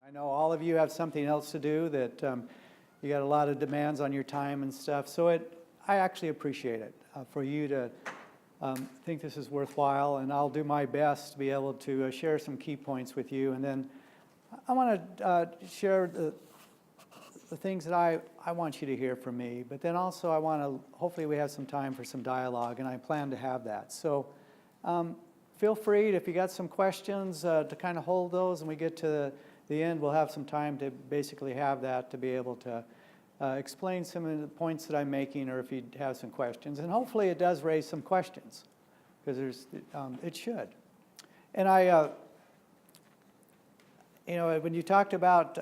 I know all of you have something else to do, that you got a lot of demands on your time and stuff, so I actually appreciate it for you to think this is worthwhile, and I'll do my best to be able to share some key points with you. And then I want to share the things that I want you to hear from me, but then also I want to, hopefully we have some time for some dialogue, and I plan to have that. So feel free, if you got some questions, to kind of hold those, and we get to the end, we'll have some time to basically have that, to be able to explain some of the points that I'm making, or if you have some questions. And hopefully it does raise some questions, because it should. And when you talked about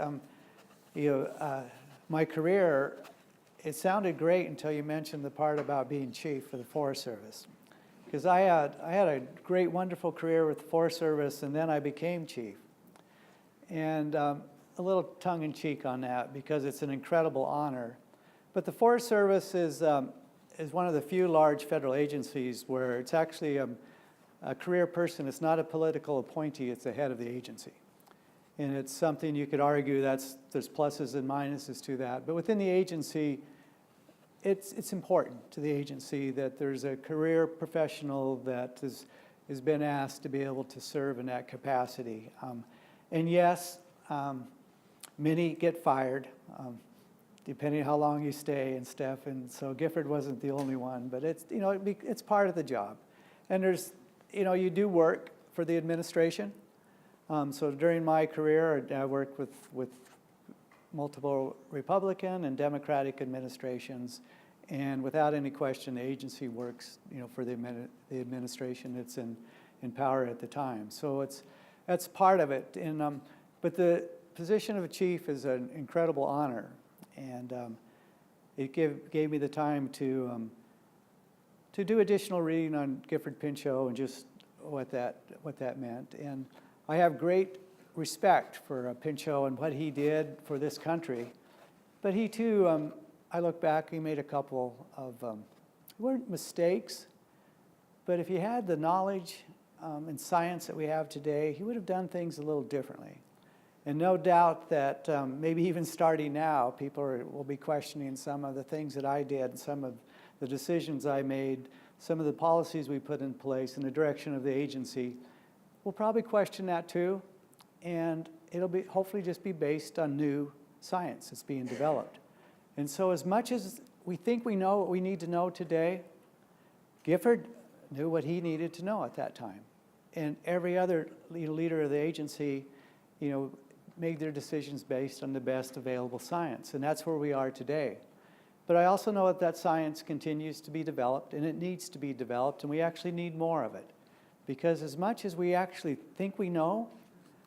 my career, it sounded great until you mentioned the part about being chief for the Forest Service. Because I had a great, wonderful career with the Forest Service, and then I became chief. And a little tongue-in-cheek on that, because it's an incredible honor. But the Forest Service is one of the few large federal agencies where it's actually a career person. It's not a political appointee, it's the head of the agency. And it's something you could argue there's pluses and minuses to that. But within the agency, it's important to the agency that there's a career professional that has been asked to be able to serve in that capacity. And yes, many get fired, depending on how long you stay and stuff. And so Gifford wasn't the only one, but it's part of the job. And there's, you do work for the administration. So during my career, I worked with multiple Republican and Democratic administrations, and without any question, the agency works, for the administration that's in power at the time. So that's part of it. And but the position of a chief is an incredible honor, and it gave me the time to do additional reading on Gifford Pinchot and just what that meant. And I have great respect for Pinchot and what he did for this country. But he too, I look back, he made a couple of, weren't mistakes, but if he had the knowledge and science that we have today, he would have done things a little differently. And no doubt that maybe even starting now, people will be questioning some of the things that I did, some of the decisions I made, some of the policies we put in place in the direction of the agency. We'll probably question that too, and it'll be hopefully just be based on new science that's being developed. And so as much as we think we know what we need to know today, Gifford knew what he needed to know at that time. And every other leader of the agency, made their decisions based on the best available science. And that's where we are today. But I also know that science continues to be developed, and it needs to be developed, and we actually need more of it. Because as much as we actually think we know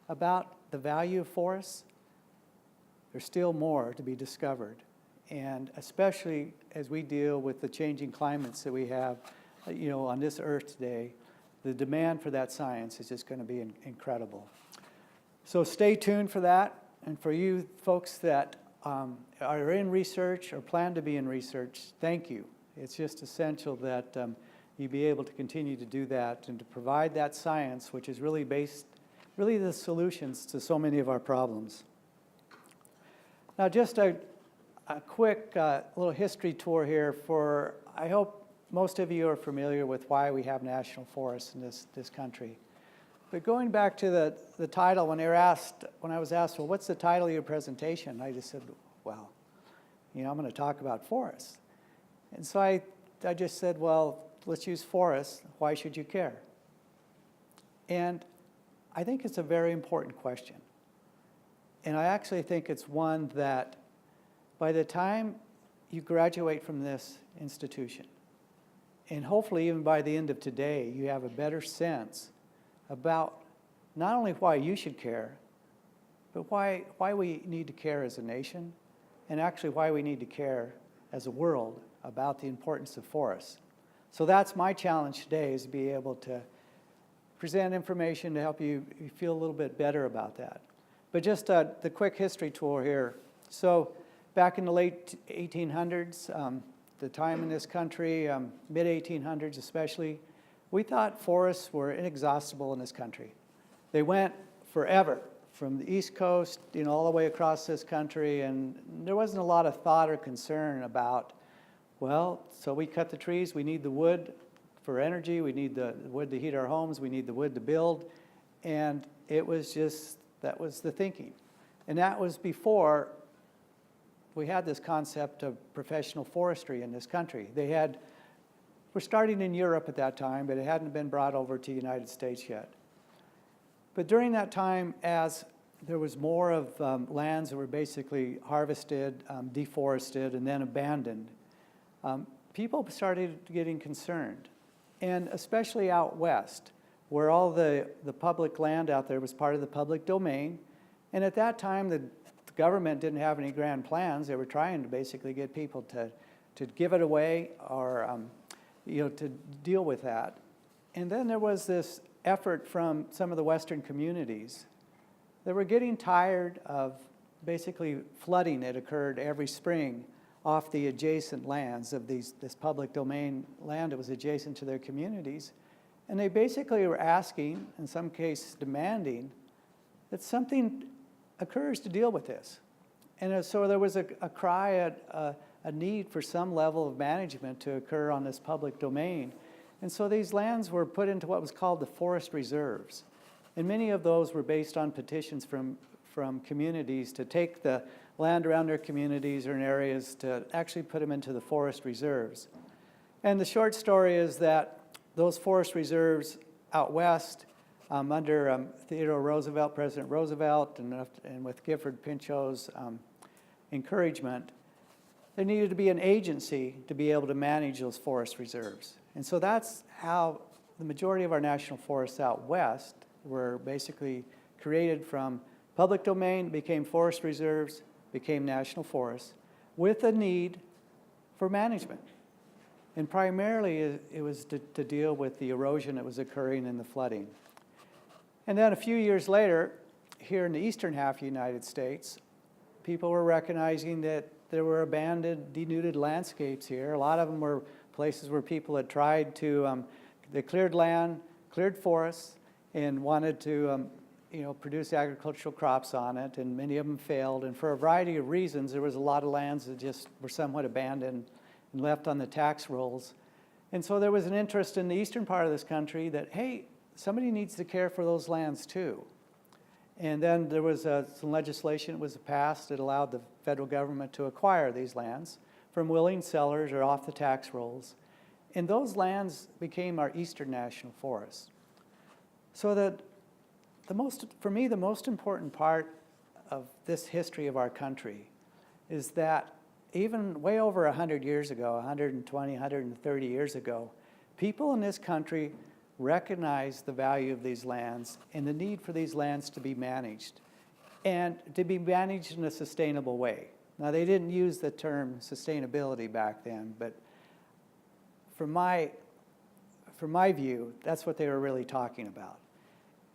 about the value of forests, there's still more to be discovered. And especially as we deal with the changing climates that we have, on this earth today, the demand for that science is just going to be incredible. So stay tuned for that. And for you folks that are in research or plan to be in research, thank you. It's just essential that you be able to continue to do that and to provide that science, which is really the solutions to so many of our problems. Now, just a quick little history tour here I hope most of you are familiar with why we have national forests in this country. But going back to the title, when I was asked, well, what's the title of your presentation? I just said, well, I'm going to talk about forests. And so I just said, well, let's use forests. Why should you care? And I think it's a very important question. And I actually think it's one that by the time you graduate from this institution, and hopefully even by the end of today, you have a better sense about not only why you should care, but why we need to care as a nation, and actually why we need to care as a world about the importance of forests. So that's my challenge today, is to be able to present information to help you feel a little bit better about that. But just the quick history tour here. So back in the late 1800s, the time in this country, mid-1800s especially, we thought forests were inexhaustible in this country. They went forever. from the East Coast, all the way across this country, and there wasn't a lot of thought or concern about, well, so we cut the trees, we need the wood for energy, we need the wood to heat our homes, we need the wood to build, and it was just, that was the thinking. And that was before we had this concept of professional forestry in this country. We're starting in Europe at that time, but it hadn't been brought over to the United States yet. But during that time, as there was more of lands that were basically harvested, deforested, and then abandoned, people started getting concerned. And especially out west, where all the public land out there was part of the public domain. And at that time, the government didn't have any grand plans. They were trying to basically get people to give it away or to deal with that. And then there was this effort from some of the Western communities that were getting tired of basically flooding that occurred every spring off the adjacent lands of this public domain land that was adjacent to their communities. And they basically were asking, in some cases demanding, that something occurs to deal with this. And so there was a cry at a need for some level of management to occur on this public domain. And so these lands were put into what was called the forest reserves. And many of those were based on petitions from communities to take the land around their communities or in areas to actually put them into the forest reserves. And the short story is that those forest reserves out west, under Theodore Roosevelt, President Roosevelt, and with Gifford Pinchot's encouragement, there needed to be an agency to be able to manage those forest reserves. And so that's how the majority of our national forests out west were basically created from public domain, became forest reserves, became national forests, with a need for management. And primarily it was to deal with the erosion that was occurring and the flooding. And then a few years later, here in the eastern half of the United States, people were recognizing that there were abandoned, denuded landscapes here. A lot of them were places where people had tried to, they cleared land, cleared forests, and wanted to produce agricultural crops on it, and many of them failed. And for a variety of reasons, there was a lot of lands that just were somewhat abandoned and left on the tax rolls. And so there was an interest in the eastern part of this country that, hey, somebody needs to care for those lands too. And then there was some legislation that was passed that allowed the federal government to acquire these lands from willing sellers or off the tax rolls. And those lands became our eastern national forests. So that for me, the most important part of this history of our country is that even way over 100 years ago, 120, 130 years ago, people in this country recognized the value of these lands and the need for these lands to be managed, and to be managed in a sustainable way. Now, they didn't use the term sustainability back then, but from my view, that's what they were really talking about.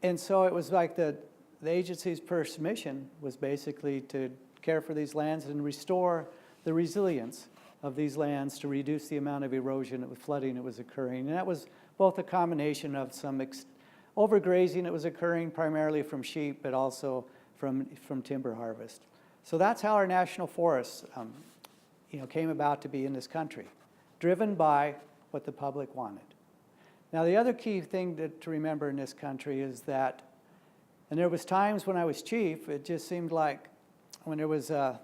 And so it was like the agency's first mission was basically to care for these lands and restore the resilience of these lands to reduce the amount of erosion and flooding that was occurring. And that was both a combination of some overgrazing that was occurring primarily from sheep, but also from timber harvest. So that's how our national forests came about to be in this country, driven by what the public wanted. Now, the other key thing to remember in this country is that, and there was times when I was chief, it just seemed like when there was a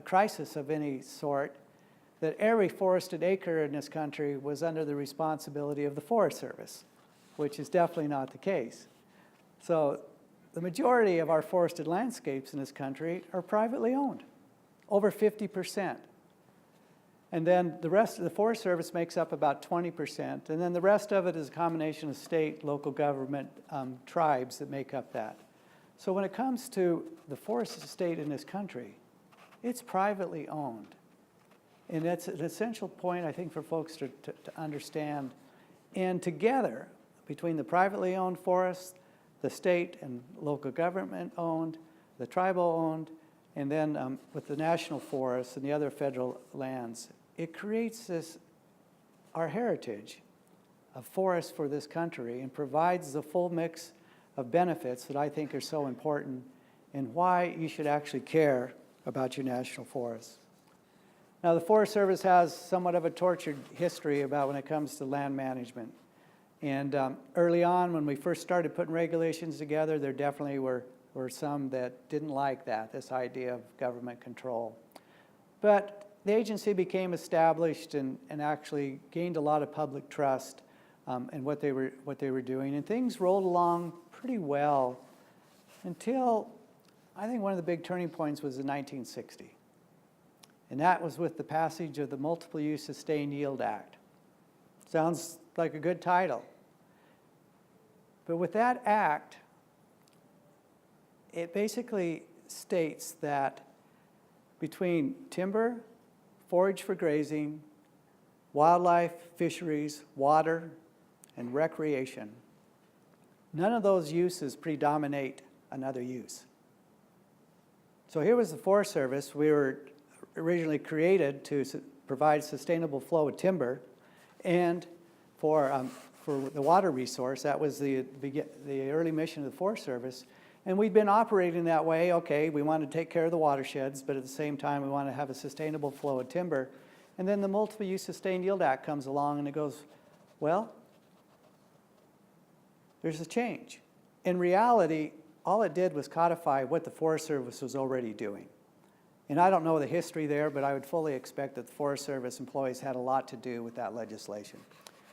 crisis of any sort, that every forested acre in this country was under the responsibility of the Forest Service, which is definitely not the case. So the majority of our forested landscapes in this country are privately owned, over 50%. And then the rest of the Forest Service makes up about 20%. And then the rest of it is a combination of state, local government, tribes that make up that. So when it comes to the forest estate in this country, it's privately owned. And that's an essential point, I think, for folks to understand. And together, between the privately owned forests, the state and local government owned, the tribal owned, and then with the national forests and the other federal lands, it creates our heritage of forests for this country and provides the full mix of benefits that I think are so important and why you should actually care about your national forests. Now, the Forest Service has somewhat of a tortured history about when it comes to land management. And early on, when we first started putting regulations together, there definitely were some that didn't like that, this idea of government control. But the agency became established and actually gained a lot of public trust in what they were doing. And things rolled along pretty well until, I think one of the big turning points was in 1960. And that was with the passage of the Multiple Use Sustained Yield Act. Sounds like a good title. But with that act, it basically states that between timber, forage for grazing, wildlife, fisheries, water, and recreation, none of those uses predominate another use. So here was the Forest Service. We were originally created to provide sustainable flow of timber, and for the water resource, that was the early mission of the Forest Service. And we'd been operating that way. Okay, we want to take care of the watersheds, but at the same time, we want to have a sustainable flow of timber. And then the Multiple Use Sustained Yield Act comes along, and it goes, well, there's a change. In reality, all it did was codify what the Forest Service was already doing. And I don't know the history there, but I would fully expect that the Forest Service employees had a lot to do with that legislation,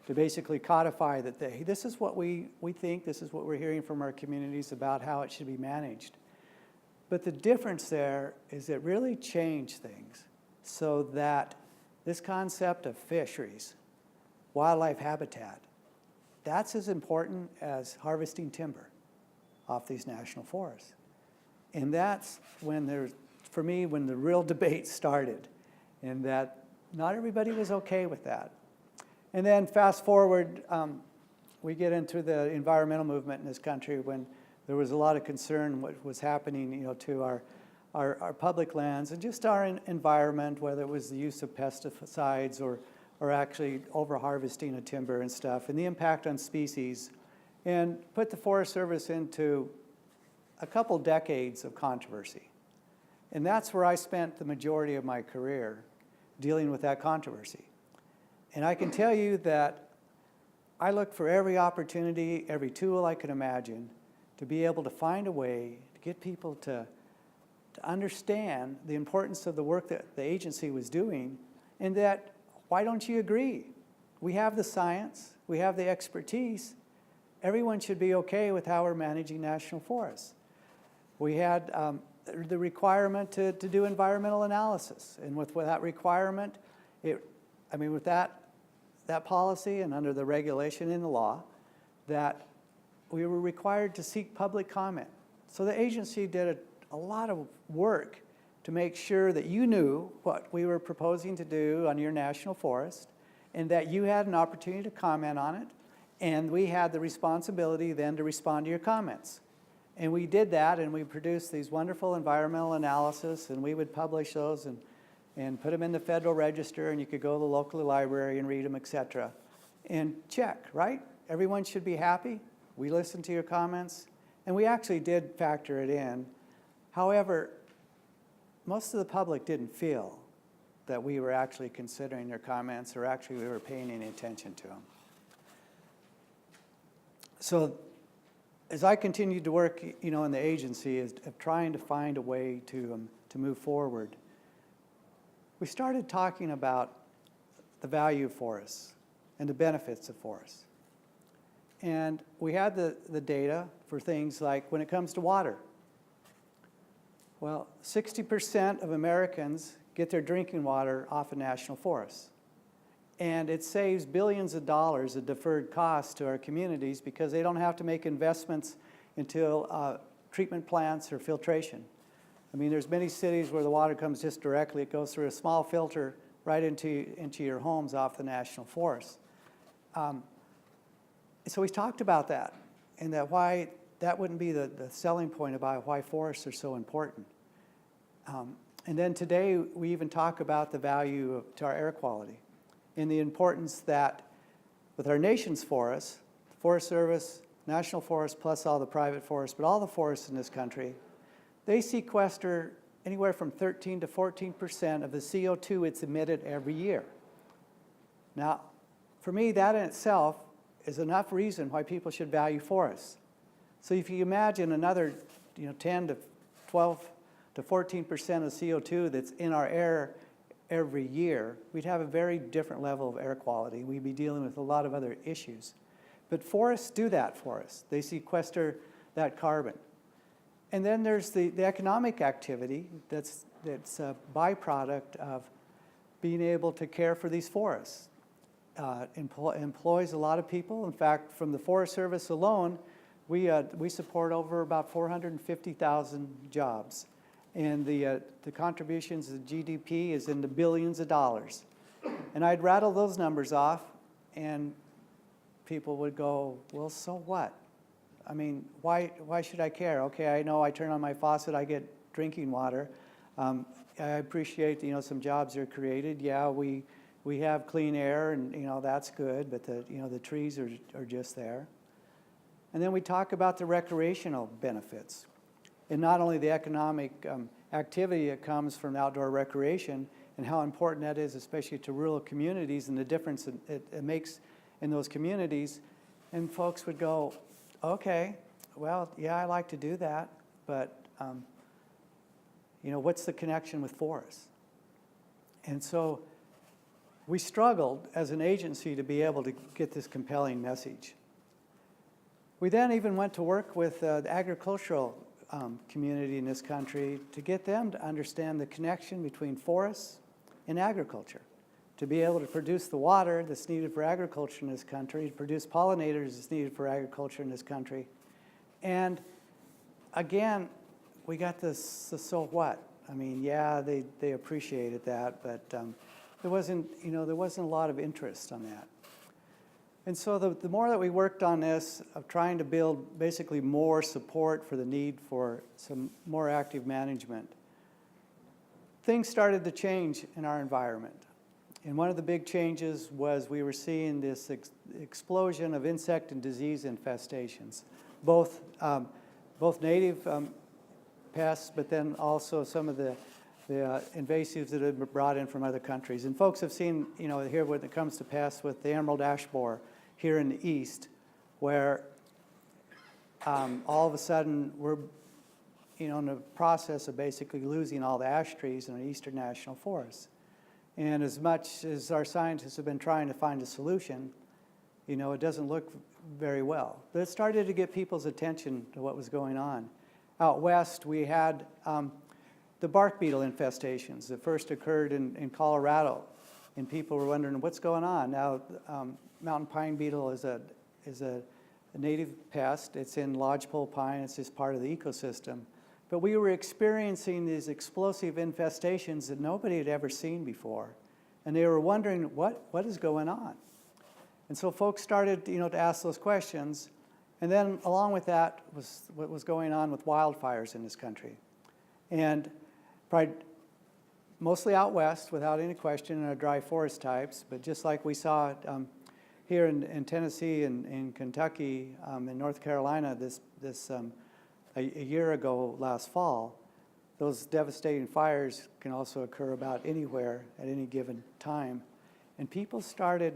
to basically codify that this is what we think, this is what we're hearing from our communities about how it should be managed. But the difference there is it really changed things so that this concept of fisheries, wildlife habitat, that's as important as harvesting timber off these national forests. And that's when for me, when the real debate started, and that not everybody was okay with that. And then fast forward, we get into the environmental movement in this country when there was a lot of concern what was happening, to our public lands and just our environment, whether it was the use of pesticides or actually over-harvesting of timber and stuff, and the impact on species, and put the Forest Service into a couple decades of controversy. And that's where I spent the majority of my career, dealing with that controversy. And I can tell you that I looked for every opportunity, every tool I could imagine to be able to find a way to get people to understand the importance of the work that the agency was doing, and that, why don't you agree? We have the science, we have the expertise. Everyone should be okay with how we're managing national forests. We had the requirement to do environmental analysis. And with that requirement, with that policy and under the regulation in the law, that we were required to seek public comment. So the agency did a lot of work to make sure that you knew what we were proposing to do on your national forest, and that you had an opportunity to comment on it, and we had the responsibility then to respond to your comments. And we did that, and we produced these wonderful environmental analysis, and we would publish those and put them in the Federal Register, and you could go to the local library and read them, etc. And check, right? Everyone should be happy. We listened to your comments, and we actually did factor it in. However, most of the public didn't feel that we were actually considering their comments, or actually we were paying any attention to them. So as I continued to work, in the agency, of trying to find a way to move forward, we started talking about the value of forests and the benefits of forests. And we had the data for things like when it comes to water. Well, 60% of Americans get their drinking water off of national forests. And it saves billions of dollars of deferred costs to our communities because they don't have to make investments into treatment plants or filtration. There's many cities where the water comes just directly. It goes through a small filter right into your homes off the national forest. So we talked about that, and why that wouldn't be the selling point about why forests are so important. And then today, we even talk about the value to our air quality and the importance that with our nation's forests, the Forest Service national forests plus all the private forests, but all the forests in this country, they sequester anywhere from 13 to 14% of the CO2 it's emitted every year. Now, for me, that in itself is enough reason why people should value forests. So if you imagine another 10 to 12 to 14% of CO2 that's in our air every year, we'd have a very different level of air quality. We'd be dealing with a lot of other issues. But forests do that for us. They sequester that carbon. And then there's the economic activity that's a byproduct of being able to care for these forests. Employs a lot of people. In fact, from the Forest Service alone, we support over about 450,000 jobs. And the contributions to GDP is in the billions of dollars. And I'd rattle those numbers off, and people would go, well, so what? I mean, why should I care? Okay, I know I turn on my faucet, I get drinking water. I appreciate, some jobs are created. Yeah, we have clean air, and, that's good, but the trees are just there. And then we talk about the recreational benefits. And not only the economic activity that comes from outdoor recreation and how important that is, especially to rural communities, and the difference it makes in those communities. And folks would go, okay, well, yeah, I like to do that, but what's the connection with forests? And so we struggled as an agency to be able to get this compelling message. We then even went to work with the agricultural community in this country to get them to understand the connection between forests and agriculture, to be able to produce the water that's needed for agriculture in this country, to produce pollinators that's needed for agriculture in this country. And again, we got this, so what? I mean, yeah, they appreciated that, but there wasn't a lot of interest on that. And so the more that we worked on this, of trying to build basically more support for the need for some more active management, things started to change in our environment. And one of the big changes was we were seeing this explosion of insect and disease infestations, both native pests, but then also some of the invasives that have been brought in from other countries. And folks have seen, here when it comes to pests with the emerald ash borer here in the east, where all of a sudden we're in the process of basically losing all the ash trees in the eastern national forests. And as much as our scientists have been trying to find a solution, it doesn't look very well. But it started to get people's attention to what was going on. Out west, we had the bark beetle infestations that first occurred in Colorado, and people were wondering what's going on. Now, mountain pine beetle is a native pest. It's in lodgepole pine. It's just part of the ecosystem. But we were experiencing these explosive infestations that nobody had ever seen before, and they were wondering what is going on. And so folks started, to ask those questions, and then along with that was what was going on with wildfires in this country, and probably mostly out west, without any question, in our dry forest types. But just like we saw here in Tennessee and in Kentucky, in North Carolina, a year ago last fall, those devastating fires can also occur about anywhere at any given time. And people started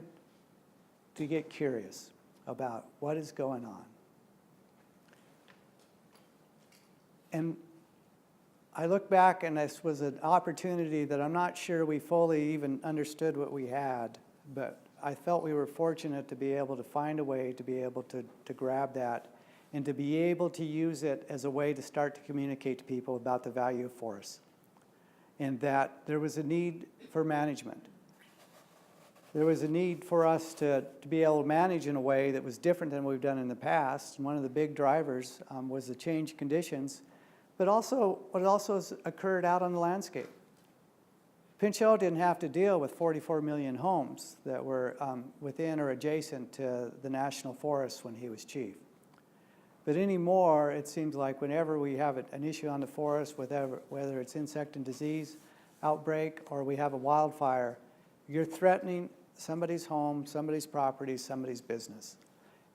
to get curious about what is going on. And I look back, and this was an opportunity that I'm not sure we fully even understood what we had, but I felt we were fortunate to be able to find a way to be able to grab that and to be able to use it as a way to start to communicate to people about the value of forests, and that there was a need for management. There was a need for us to be able to manage in a way that was different than we've done in the past. And one of the big drivers was the changed conditions, but also what also has occurred out on the landscape. Pinchot didn't have to deal with 44 million homes that were within or adjacent to the national forests when he was chief. But anymore, it seems like whenever we have an issue on the forest, whether it's insect and disease outbreak or we have a wildfire, you're threatening somebody's home, somebody's property, somebody's business.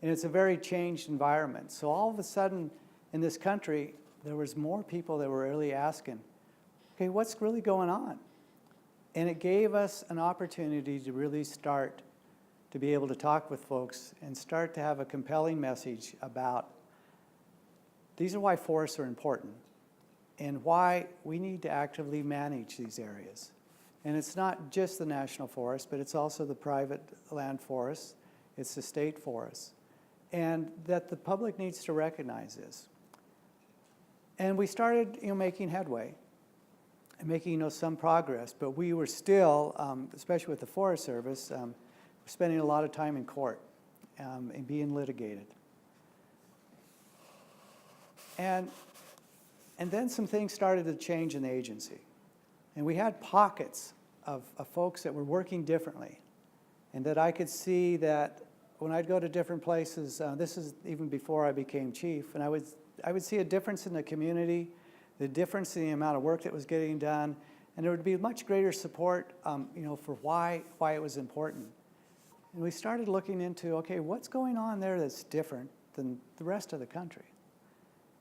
And it's a very changed environment. So all of a sudden in this country, there was more people that were really asking, okay, what's really going on? And it gave us an opportunity to really start to be able to talk with folks and start to have a compelling message about these are why forests are important and why we need to actively manage these areas. And it's not just the national forest, but it's also the private land forests, it's the state forests, and that the public needs to recognize this. And we started making headway and making some progress, but we were still, especially with the Forest Service, spending a lot of time in court and being litigated. And then some things started to change in the agency. And we had pockets of folks that were working differently. And that I could see that when I'd go to different places, this is even before I became chief, and I would see a difference in the community, the difference in the amount of work that was getting done, and there would be much greater support for why it was important. And we started looking into, okay, what's going on there that's different than the rest of the country?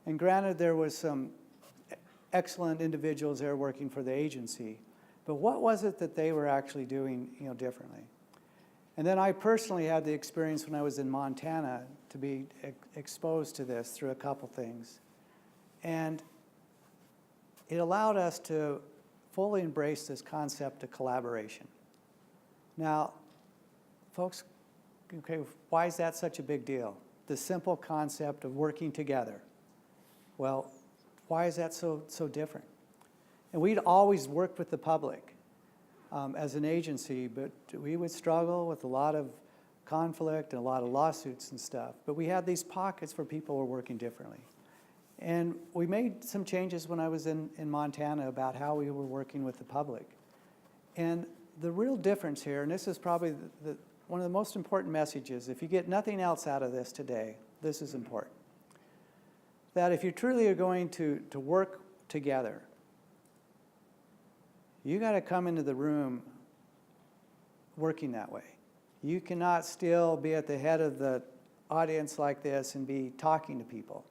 And granted, there was some excellent individuals there working for the agency, but what was it that they were actually doing differently? And then I personally had the experience when I was in Montana to be exposed to this through a couple things. And it allowed us to fully embrace this concept of collaboration. Now, folks, okay, why is that such a big deal? The simple concept of working together. Well, why is that so different? And we'd always worked with the public as an agency, but we would struggle with a lot of conflict and a lot of lawsuits and stuff. But we had these pockets where people were working differently. And we made some changes when I was in Montana about how we were working with the public. And the real difference here, and this is probably one of the most important messages, if you get nothing else out of this today, this is important. That if you truly are going to work together, you got to come into the room working that way. You cannot still be at the head of the audience like this and be talking to people.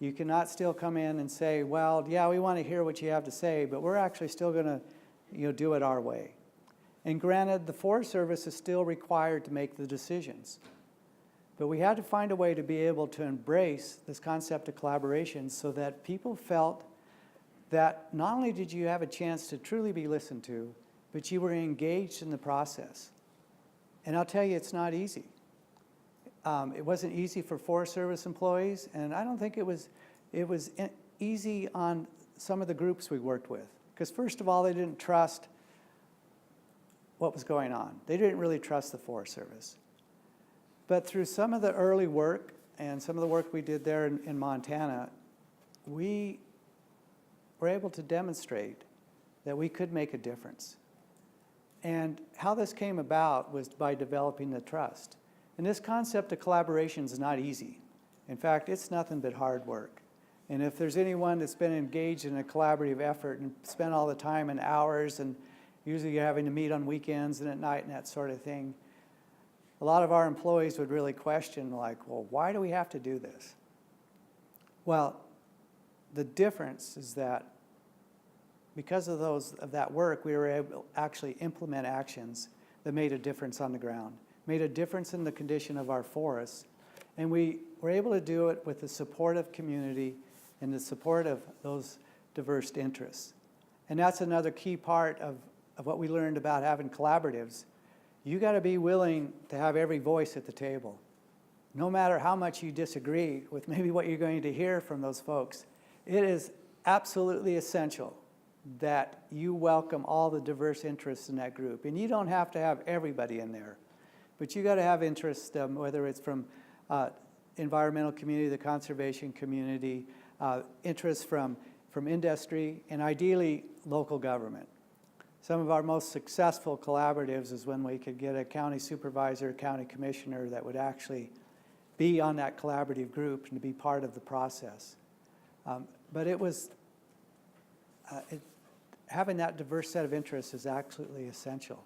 You cannot still come in and say, well, yeah, we want to hear what you have to say, but we're actually still going to do it our way. And granted, the Forest Service is still required to make the decisions. But we had to find a way to be able to embrace this concept of collaboration so that people felt that not only did you have a chance to truly be listened to, but you were engaged in the process. And I'll tell you, it's not easy. It wasn't easy for Forest Service employees, and I don't think it was easy on some of the groups we worked with. Because first of all, they didn't trust what was going on. They didn't really trust the Forest Service. But through some of the early work and some of the work we did there in Montana, we were able to demonstrate that we could make a difference. And how this came about was by developing the trust. And this concept of collaboration is not easy. In fact, it's nothing but hard work. And if there's anyone that's been engaged in a collaborative effort and spent all the time and hours, and usually you're having to meet on weekends and at night and that sort of thing, a lot of our employees would really question, like, well, why do we have to do this? Well, the difference is that because of that work, we were able to actually implement actions that made a difference on the ground, made a difference in the condition of our forests, and we were able to do it with the support of community and the support of those diverse interests. And that's another key part of what we learned about having collaboratives. You got to be willing to have every voice at the table. No matter how much you disagree with maybe what you're going to hear from those folks, it is absolutely essential that you welcome all the diverse interests in that group. And you don't have to have everybody in there, but you got to have interests, whether it's from environmental community, the conservation community, interests from industry, and ideally local government. Some of our most successful collaboratives is when we could get a county supervisor, county commissioner that would actually be on that collaborative group and to be part of the process. But it was, having that diverse set of interests is absolutely essential.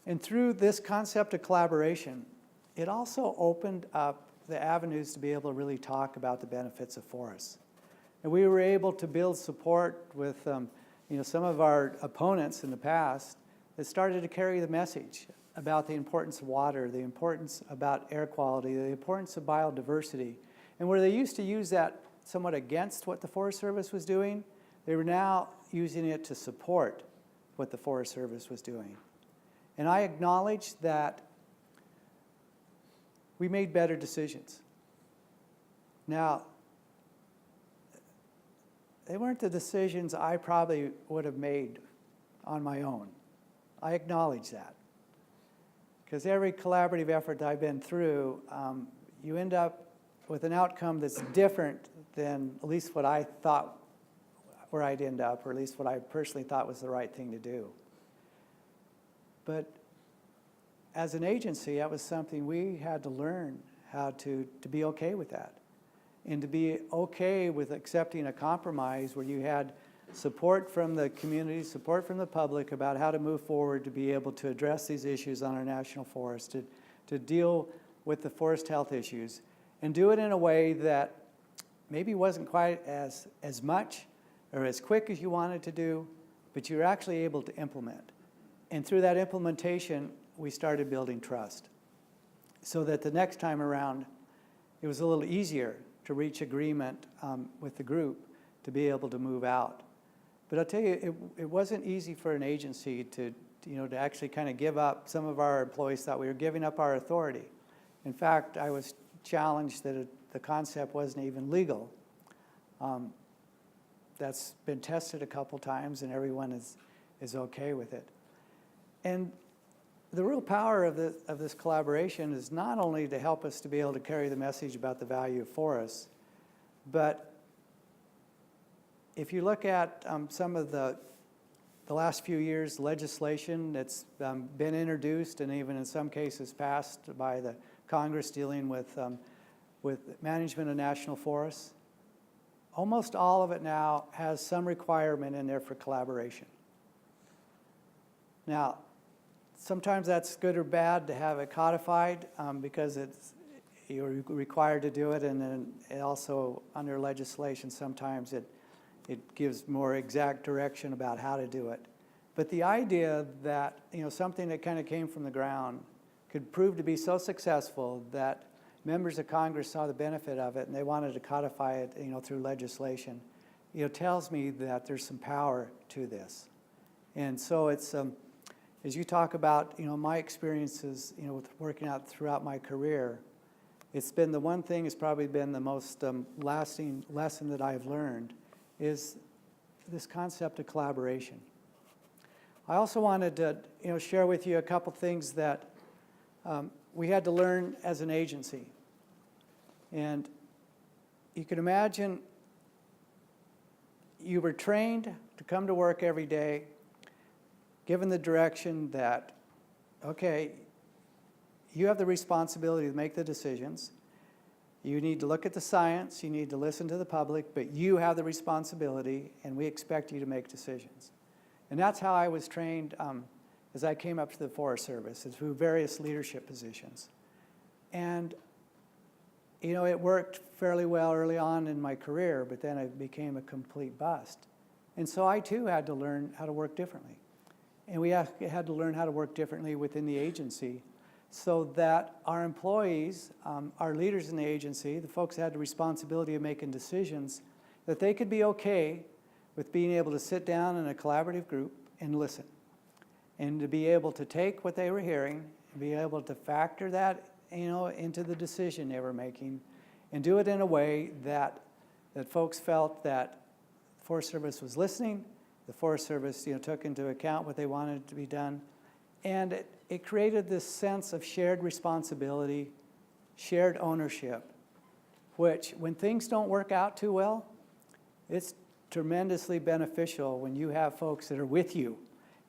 And through this concept of collaboration, it also opened up the avenues to be able to really talk about the benefits of forests. And we were able to build support with some of our opponents in the past that started to carry the message about the importance of water, the importance about air quality, the importance of biodiversity. And where they used to use that somewhat against what the Forest Service was doing, they were now using it to support what the Forest Service was doing. And I acknowledge that we made better decisions. Now, they weren't the decisions I probably would have made on my own. I acknowledge that. Because every collaborative effort that I've been through, you end up with an outcome that's different than at least what I thought where I'd end up, or at least what I personally thought was the right thing to do. But as an agency, that was something we had to learn how to be okay with that. And to be okay with accepting a compromise where you had support from the community, support from the public about how to move forward to be able to address these issues on our national forest, to deal with the forest health issues, and do it in a way that maybe wasn't quite as much or as quick as you wanted to do, but you're actually able to implement. And through that implementation, we started building trust so that the next time around, it was a little easier to reach agreement with the group to be able to move out. But I'll tell you, it wasn't easy for an agency to actually kind of give up. Some of our employees thought we were giving up our authority. In fact, I was challenged that the concept wasn't even legal. That's been tested a couple times, and everyone is okay with it. And the real power of this collaboration is not only to help us to be able to carry the message about the value of forests, but if you look at some of the last few years' legislation that's been introduced and even in some cases passed by the Congress dealing with management of national forests, almost all of it now has some requirement in there for collaboration. Now, sometimes that's good or bad to have it codified because you're required to do it, and then it also under legislation sometimes it gives more exact direction about how to do it. But the idea that something that kind of came from the ground could prove to be so successful that members of Congress saw the benefit of it and they wanted to codify it through legislation, tells me that there's some power to this. And so it's as you talk about my experiences with working out throughout my career, it's been the one thing that's probably been the most lasting lesson that I've learned is this concept of collaboration. I also wanted to share with you a couple things that we had to learn as an agency. And you can imagine you were trained to come to work every day, given the direction that, okay, you have the responsibility to make the decisions. You need to look at the science, you need to listen to the public, but you have the responsibility, and we expect you to make decisions. And that's how I was trained as I came up to the Forest Service, through various leadership positions. And it worked fairly well early on in my career, but then it became a complete bust. And so I too had to learn how to work differently. And we had to learn how to work differently within the agency so that our employees, our leaders in the agency, the folks that had the responsibility of making decisions, that they could be okay with being able to sit down in a collaborative group and listen. And to be able to take what they were hearing and be able to factor that into the decision they were making and do it in a way that folks felt that the Forest Service was listening, the Forest Service took into account what they wanted to be done, and it created this sense of shared responsibility, shared ownership, which when things don't work out too well, it's tremendously beneficial when you have folks that are with you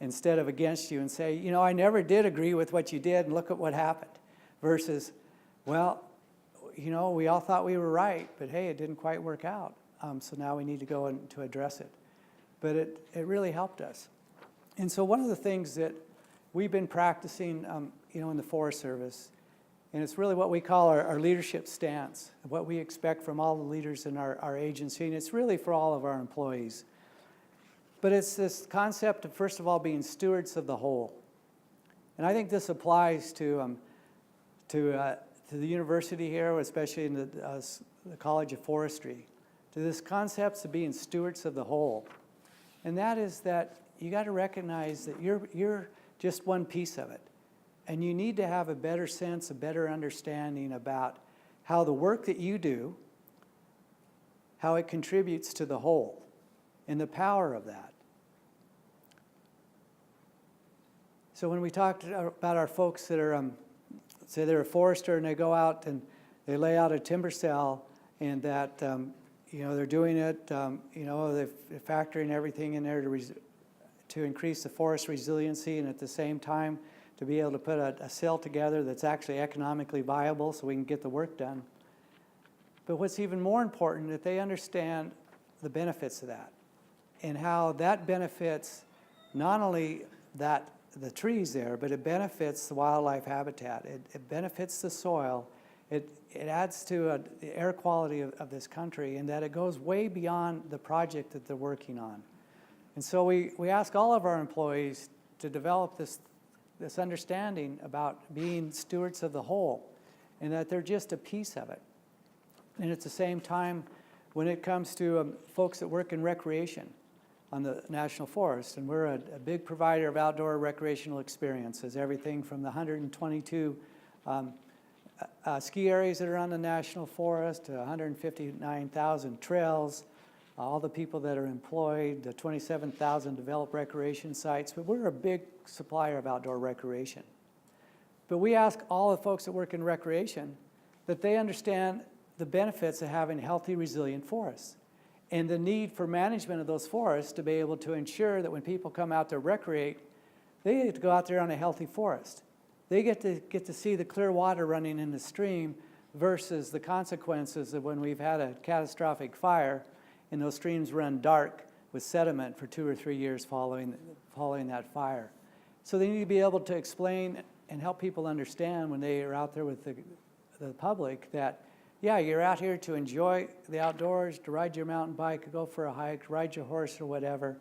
instead of against you and say, I never did agree with what you did and look at what happened, versus, well, we all thought we were right, but hey, it didn't quite work out, so now we need to go and to address it. But it really helped us. And so one of the things that we've been practicing in the Forest Service And it's really what we call our leadership stance, what we expect from all the leaders in our agency, and it's really for all of our employees. But it's this concept of, first of all, being stewards of the whole. And I think this applies to the university here, especially in the College of Forestry, to this concept of being stewards of the whole. And that is that you got to recognize that you're just one piece of it. And you need to have a better sense, a better understanding about how the work that you do, how it contributes to the whole, and the power of that. So when we talked about our folks that are, say they're a forester and they go out and they lay out a timber cell, and that, they're doing it, they're factoring everything in there to increase the forest resiliency, and at the same time, to be able to put a cell together that's actually economically viable so we can get the work done. But what's even more important, that they understand the benefits of that and how that benefits not only the trees there, but it benefits the wildlife habitat. It benefits the soil. It adds to the air quality of this country, and that it goes way beyond the project that they're working on. And so we ask all of our employees to develop this understanding about being stewards of the whole, and that they're just a piece of it. And at the same time, when it comes to folks that work in recreation on the National Forest, and we're a big provider of outdoor recreational experiences, everything from the 122 ski areas that are on the National Forest to 159,000 trails, all the people that are employed, the 27,000 developed recreation sites. But we're a big supplier of outdoor recreation. But we ask all the folks that work in recreation that they understand the benefits of having healthy, resilient forests and the need for management of those forests to be able to ensure that when people come out to recreate, they get to go out there on a healthy forest. They get to see the clear water running in the stream versus the consequences of when we've had a catastrophic fire and those streams run dark with sediment for 2 or 3 years following that fire. So they need to be able to explain and help people understand when they are out there with the public that, yeah, you're out here to enjoy the outdoors, to ride your mountain bike, go for a hike, ride your horse or whatever,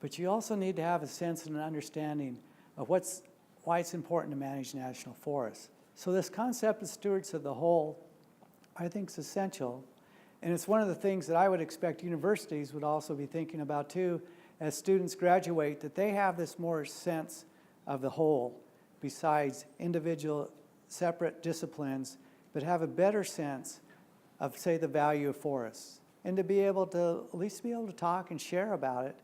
but you also need to have a sense and an understanding of why it's important to manage national forests. So this concept of stewards of the whole, I think, is essential. And it's one of the things that I would expect universities would also be thinking about too, as students graduate, that they have this more sense of the whole, besides individual separate disciplines, but have a better sense of, say, the value of forests. And to be able to, at least be able to talk and share about it,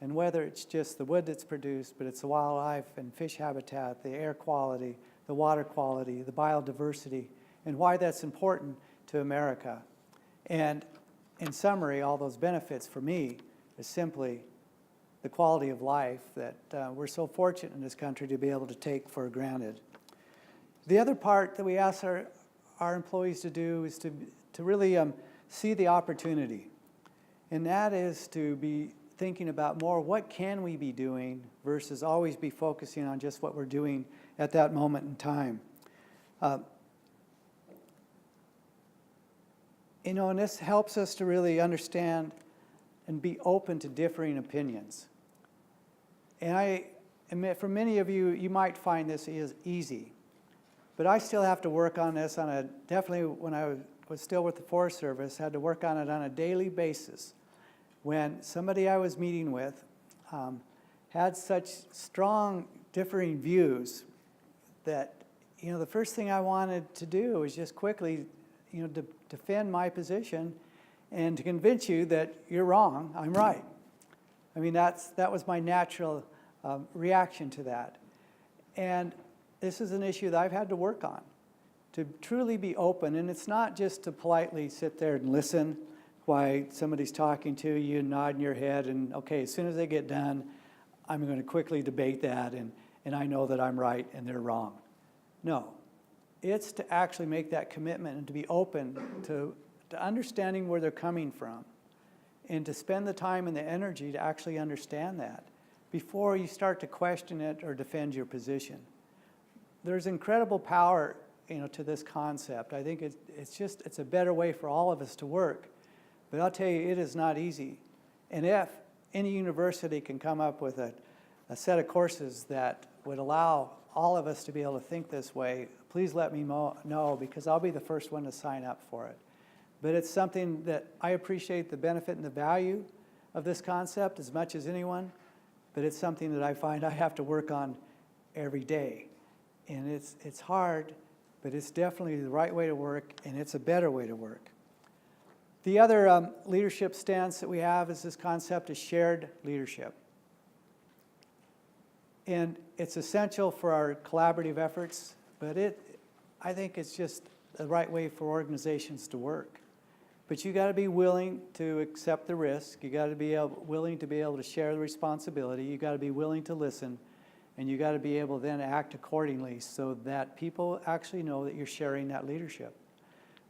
and whether it's just the wood that's produced, but it's the wildlife and fish habitat, the air quality, the water quality, the biodiversity, and why that's important to America. And in summary, all those benefits for me is simply the quality of life that we're so fortunate in this country to be able to take for granted. The other part that we ask our employees to do is to really see the opportunity. And that is to be thinking about more what can we be doing versus always be focusing on just what we're doing at that moment in time. And this helps us to really understand and be open to differing opinions. And I admit, for many of you, you might find this is easy. But I still have to work on this definitely when I was still with the Forest Service, had to work on it on a daily basis. When somebody I was meeting with had such strong differing views that, the first thing I wanted to do was just quickly, to defend my position and to convince you that you're wrong, I'm right. I mean, that was my natural reaction to that. And this is an issue that I've had to work on, to truly be open. And it's not just to politely sit there and listen while somebody's talking to you and nodding your head and, okay, as soon as they get done, I'm going to quickly debate that and I know that I'm right and they're wrong. No. It's to actually make that commitment and to be open to understanding where they're coming from and to spend the time and the energy to actually understand that before you start to question it or defend your position. There's incredible power to this concept. I think it's a better way for all of us to work. But I'll tell you, it is not easy. And if any university can come up with a set of courses that would allow all of us to be able to think this way, please let me know, because I'll be the first one to sign up for it. But it's something that I appreciate the benefit and the value of this concept as much as anyone, but it's something that I find I have to work on every day. And it's hard, but it's definitely the right way to work, and it's a better way to work. The other leadership stance that we have is this concept of shared leadership. And it's essential for our collaborative efforts, but I think it's just the right way for organizations to work. But you got to be willing to accept the risk. You got to be willing to be able to share the responsibility. You got to be willing to listen, and you got to be able to then act accordingly so that people actually know that you're sharing that leadership.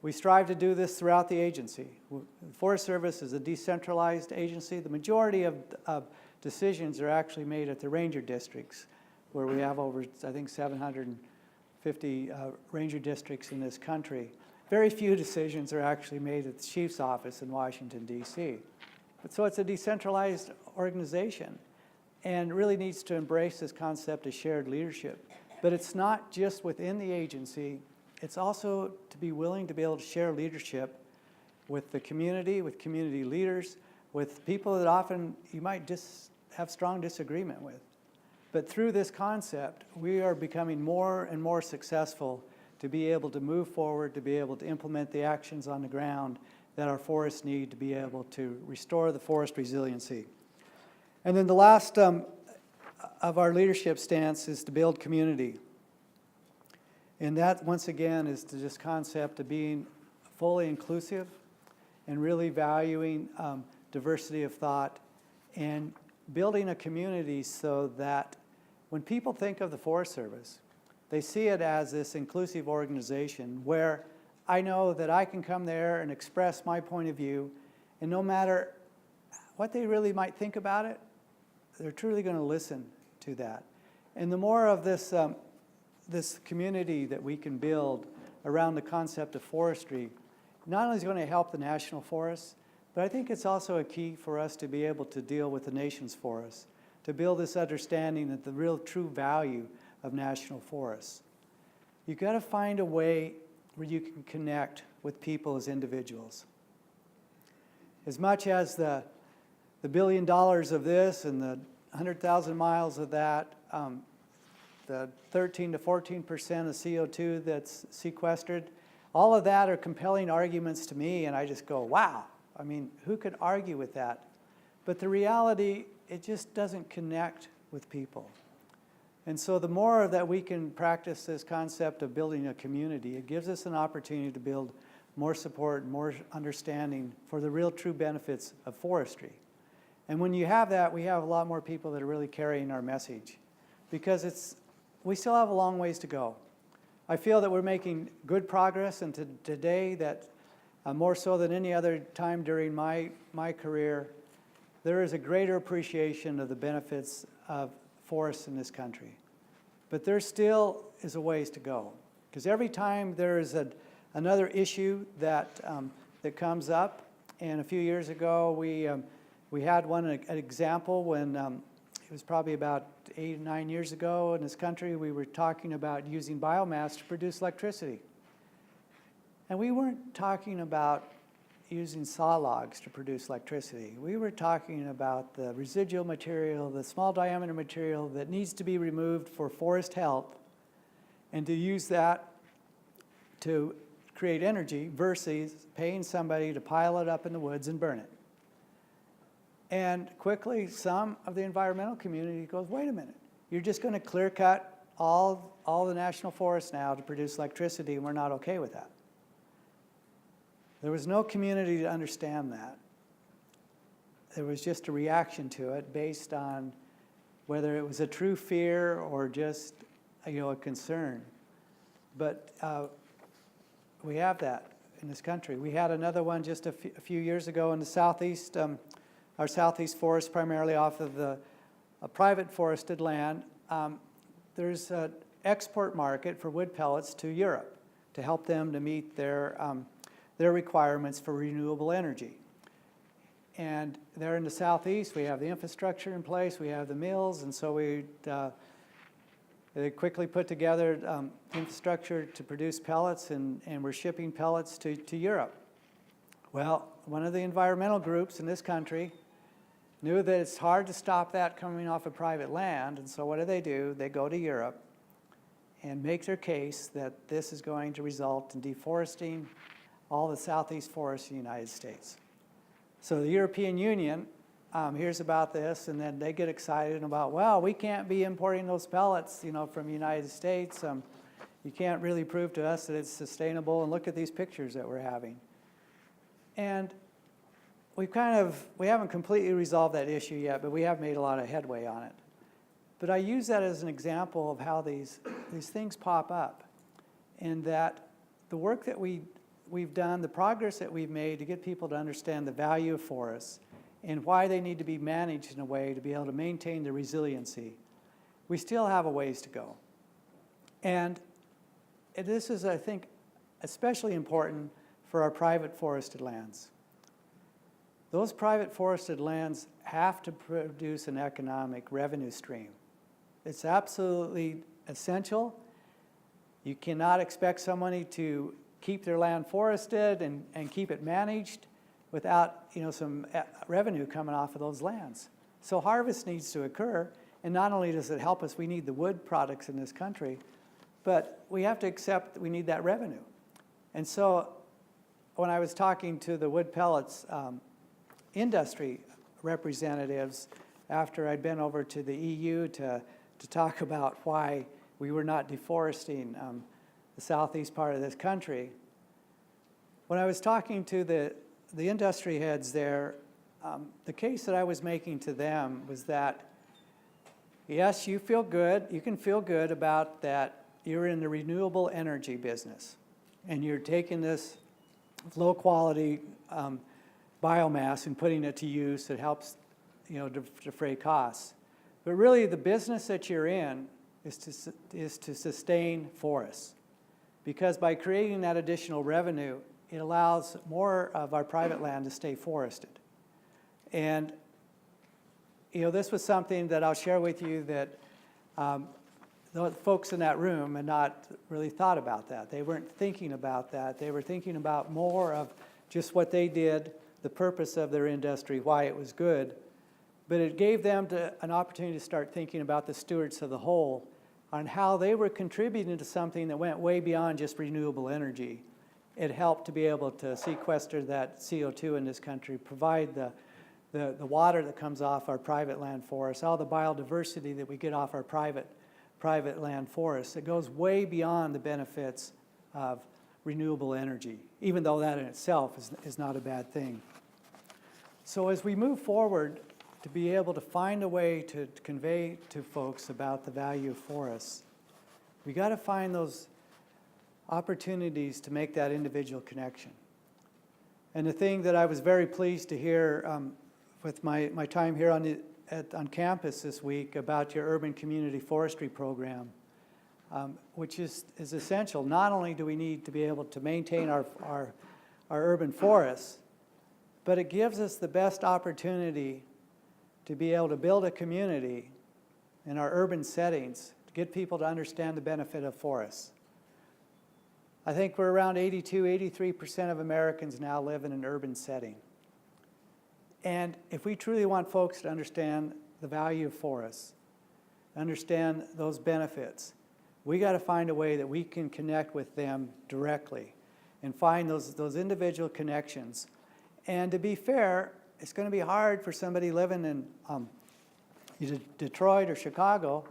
We strive to do this throughout the agency. The Forest Service is a decentralized agency. The majority of decisions are actually made at the ranger districts, where we have over, I think, 750 ranger districts in this country. Very few decisions are actually made at the chief's office in Washington, D.C. But so it's a decentralized organization and really needs to embrace this concept of shared leadership. But it's not just within the agency. It's also to be willing to be able to share leadership with the community, with community leaders, with people that often you might have strong disagreement with. But through this concept, we are becoming more and more successful to be able to move forward, to be able to implement the actions on the ground that our forests need to be able to restore the forest resiliency. And then the last of our leadership stance is to build community. And that, once again, is this concept of being fully inclusive and really valuing diversity of thought and building a community so that when people think of the Forest Service, they see it as this inclusive organization where I know that I can come there and express my point of view, and no matter what they really might think about it, they're truly going to listen to that. And the more of this community that we can build around the concept of forestry, not only is it going to help the national forests, but I think it's also a key for us to be able to deal with the nation's forests, to build this understanding that the real true value of national forests. You've got to find a way where you can connect with people as individuals. As much as the $1 billion of this and the 100,000 miles of that, the 13 to 14% of CO2 that's sequestered, all of that are compelling arguments to me, and I just go, wow. I mean, who could argue with that? But the reality, it just doesn't connect with people. And so the more that we can practice this concept of building a community, it gives us an opportunity to build more support, more understanding for the real true benefits of forestry. And when you have that, we have a lot more people that are really carrying our message, because we still have a long ways to go. I feel that we're making good progress, and today that more so than any other time during my career, there is a greater appreciation of the benefits of forests in this country. But there still is a ways to go, because every time there is another issue that comes up, and a few years ago we had an example when it was probably about 8 or 9 years ago in this country, we were talking about using biomass to produce electricity. And we weren't talking about using saw logs to produce electricity. We were talking about the residual material, the small diameter material that needs to be removed for forest health, and to use that to create energy versus paying somebody to pile it up in the woods and burn it. And quickly, some of the environmental community goes, wait a minute, you're just going to clear cut all the national forests now to produce electricity, and we're not okay with that. There was no community to understand that. There was just a reaction to it based on whether it was a true fear or just a concern. But we have that in this country. We had another one just a few years ago in the southeast, our southeast forest, primarily off of a private forested land. There's an export market for wood pellets to Europe. to help them to meet their requirements for renewable energy. And there in the southeast, we have the infrastructure in place, we have the mills, and so they quickly put together infrastructure to produce pellets, and we're shipping pellets to Europe. Well, one of the environmental groups in this country knew that it's hard to stop that coming off of private land, and so what do? They go to Europe and make their case that this is going to result in deforesting all the southeast forests in the United States. So the European Union hears about this, and then they get excited about, well, we can't be importing those pellets, from the United States. You can't really prove to us that it's sustainable, and look at these pictures that we're having. And we haven't completely resolved that issue yet, but we have made a lot of headway on it. But I use that as an example of how these things pop up, and that the work that we've done, the progress that we've made to get people to understand the value of forests and why they need to be managed in a way to be able to maintain their resiliency, we still have a ways to go. And this is, I think, especially important for our private forested lands. Those private forested lands have to produce an economic revenue stream. It's absolutely essential. You cannot expect somebody to keep their land forested and keep it managed without some revenue coming off of those lands. So harvest needs to occur, and not only does it help us, we need the wood products in this country, but we have to accept that we need that revenue. And so when I was talking to the wood pellets industry representatives after I'd been over to the EU to talk about why we were not deforesting the southeast part of this country, when I was talking to the industry heads there, the case that I was making to them was that, yes, you can feel good about that you're in the renewable energy business, and you're taking this low quality biomass and putting it to use that helps defray costs. But really the business that you're in is to sustain forests, because by creating that additional revenue, it allows more of our private land to stay forested. And this was something that I'll share with you that the folks in that room had not really thought about that. They weren't thinking about that. They were thinking about more of just what they did, the purpose of their industry, why it was good. But it gave them an opportunity to start thinking about the stewards of the whole, on how they were contributing to something that went way beyond just renewable energy. It helped to be able to sequester that CO2 in this country, provide the water that comes off our private land forests, all the biodiversity that we get off our private land forests. It goes way beyond the benefits of renewable energy, even though that in itself is not a bad thing. So as we move forward to be able to find a way to convey to folks about the value of forests, we got to find those opportunities to make that individual connection. And the thing that I was very pleased to hear with my time here on campus this week about your urban community forestry program, which is essential. Not only do we need to be able to maintain our urban forests, but it gives us the best opportunity to be able to build a community in our urban settings to get people to understand the benefit of forests. I think we're around 83% of Americans now live in an urban setting. And if we truly want folks to understand the value of forests, understand those benefits, we got to find a way that we can connect with them directly and find those individual connections. And to be fair, it's going to be hard for somebody living in Detroit or Chicago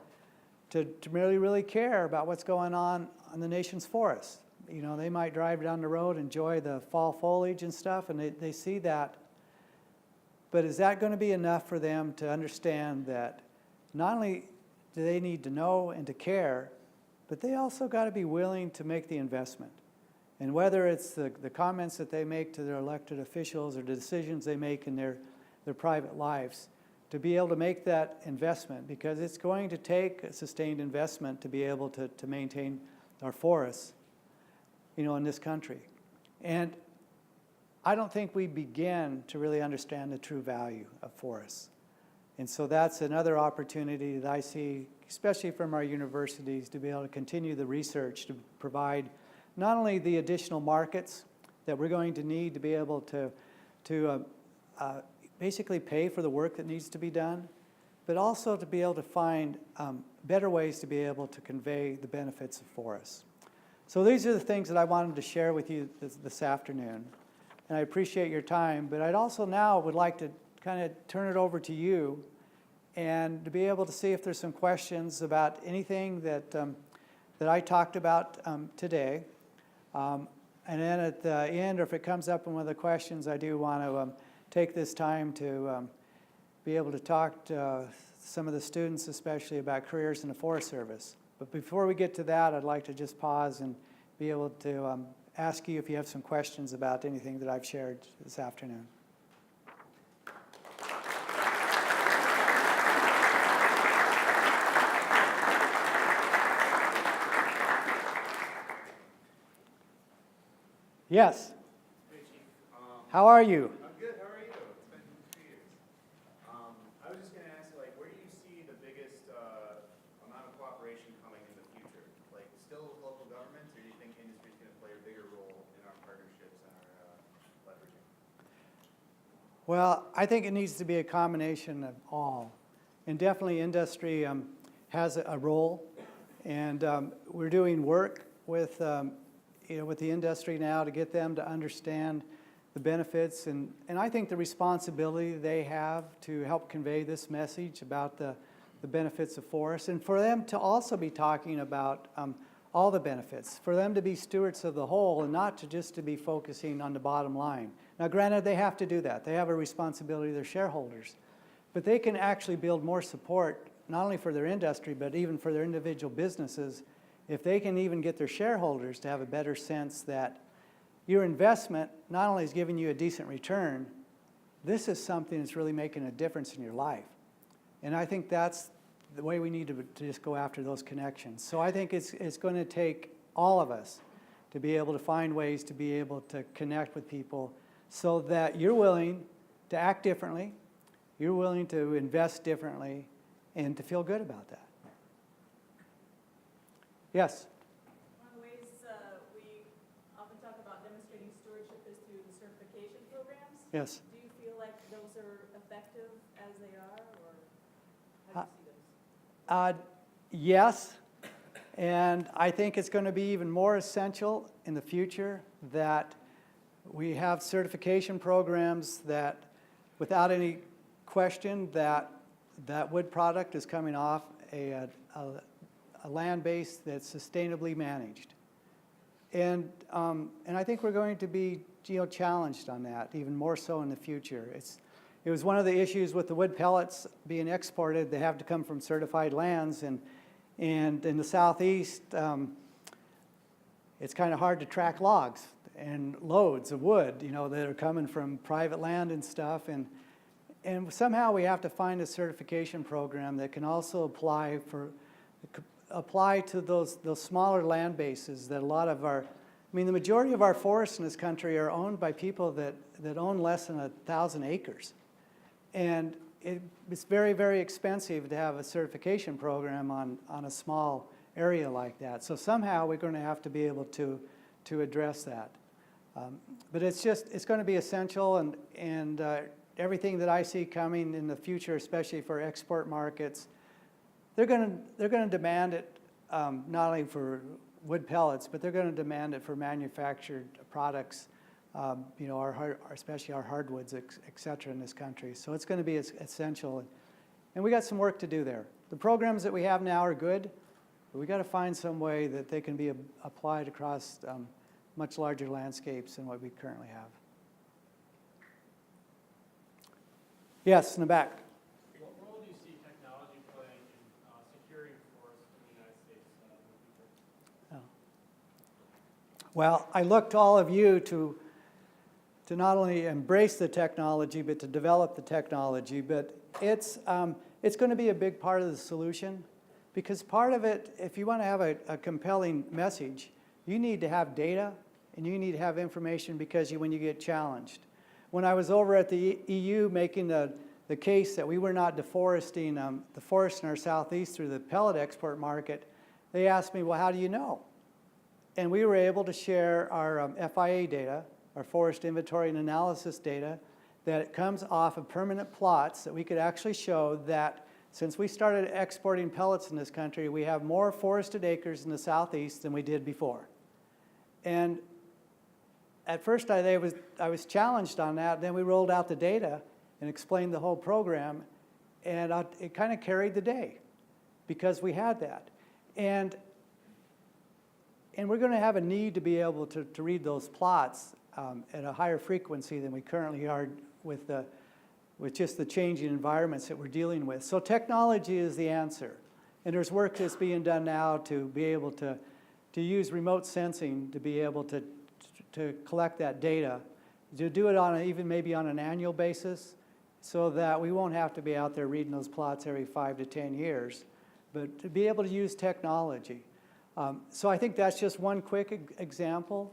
to really care about what's going on the nation's forests. They might drive down the road, enjoy the fall foliage and stuff, and they see that. But is that going to be enough for them to understand that not only do they need to know and to care, but they also got to be willing to make the investment? And whether it's the comments that they make to their elected officials or the decisions they make in their private lives, to be able to make that investment, because it's going to take a sustained investment to be able to maintain our forests. in this country. And I don't think we begin to really understand the true value of forests. And so that's another opportunity that I see, especially from our universities, to be able to continue the research to provide not only the additional markets that we're going to need to be able to basically pay for the work that needs to be done, but also to be able to find better ways to be able to convey the benefits of forests. So these are the things that I wanted to share with you this afternoon. And I appreciate your time, but I'd also now would like to kind of turn it over to you and to be able to see if there's some questions about anything that I talked about today. And then at the end, or if it comes up in one of the questions, I do want to take this time to be able to talk to some of the students, especially about careers in the Forest Service. But before we get to that, I'd like to just pause and be able to ask you if you have some questions about anything that I've shared this afternoon. Yes. Hey, Chief. How are you? I'm good. How are you? It's been 2 years. I was just going to ask you, where do you see the biggest amount of cooperation coming in the future? Still with local governments, or do you think industry is going to play a bigger role in our partnerships and our leveraging? Well, I think it needs to be a combination of all. And definitely industry has a role. And we're doing work with with the industry now to get them to understand the benefits and I think the responsibility they have to help convey this message about the benefits of forests, and for them to also be talking about all the benefits, for them to be stewards of the whole and not to be focusing on the bottom line. Now granted, they have to do that. They have a responsibility to their shareholders, but they can actually build more support not only for their industry but even for their individual businesses if they can even get their shareholders to have a better sense that your investment not only is giving you a decent return, this is something that's really making a difference in your life. And I think that's the way we need to just go after those connections. So I think it's going to take all of us to be able to find ways to be able to connect with people so that you're willing to act differently, you're willing to invest differently, and to feel good about that. Yes? One of the ways we often talk about demonstrating stewardship is through the certification programs. Yes. Do you feel like those are effective as they are, or how do you see those? Yes, and I think it's going to be even more essential in the future that we have certification programs that, without any question, that wood product is coming off a land base that's sustainably managed. And I think we're going to be challenged on that, even more so in the future. It was one of the issues with the wood pellets being exported. They have to come from certified lands, and in the southeast, it's kind of hard to track logs and loads of wood, that are coming from private land and stuff. And somehow we have to find a certification program that can also apply to those smaller land bases that a lot of the majority of our forests in this country are owned by people that own less than 1,000 acres. And it's very, very expensive to have a certification program on a small area like that. So somehow we're going to have to be able to address that. But it's going to be essential, and everything that I see coming in the future, especially for export markets, they're going to demand it not only for wood pellets, but they're going to demand it for manufactured products, especially our hardwoods, et cetera, in this country. So it's going to be essential, and we got some work to do there. The programs that we have now are good, but we got to find some way that they can be applied across much larger landscapes than what we currently have. Yes, in the back. What role do you see technology playing in securing forests in the United States in the future? Well, I look to all of you to not only embrace the technology, but to develop the technology. But it's going to be a big part of the solution, because part of it, if you want to have a compelling message, you need to have data and you need to have information because when you get challenged. When I was over at the EU making the case that we were not deforesting the forest in our southeast through the pellet export market, they asked me, well, how do you know? And we were able to share our FIA data, our forest inventory and analysis data, that it comes off of permanent plots that we could actually show that since we started exporting pellets in this country, we have more forested acres in the southeast than we did before. And at first I was challenged on that. Then we rolled out the data and explained the whole program, and it kind of carried the day because we had that. And we're going to have a need to be able to read those plots at a higher frequency than we currently are with just the changing environments that we're dealing with. So technology is the answer. And there's work that's being done now to be able to use remote sensing to be able to collect that data, to do it even maybe on an annual basis, so that we won't have to be out there reading those plots every 5 to 10 years, but to be able to use technology. So I think that's just one quick example,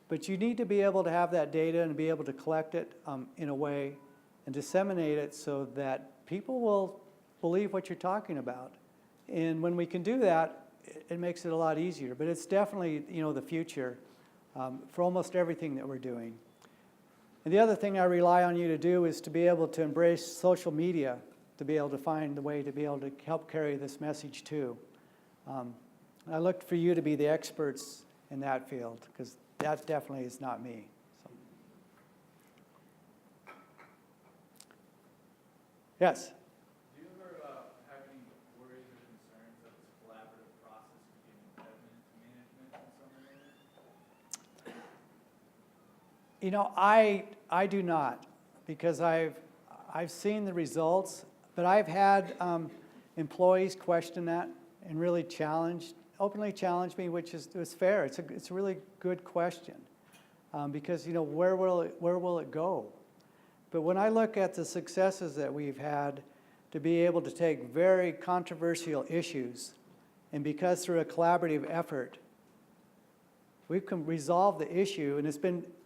but you need to be able to have that data and be able to collect it in a way and disseminate it so that people will believe what you're talking about. And when we can do that, it makes it a lot easier. But it's definitely, the future for almost everything that we're doing. And the other thing I rely on you to do is to be able to embrace social media, to be able to find the way to be able to help carry this message too. I look for you to be the experts in that field, because that definitely is not me. So. Yes? Do you ever have any worries or concerns that this collaborative process could be an impediment to management in some way? I do not, because I've seen the results, but I've had employees question that and really openly challenge me, which is fair. It's a really good question, because where will it go? But when I look at the successes that we've had to be able to take very controversial issues, and because through a collaborative effort, we can resolve the issue,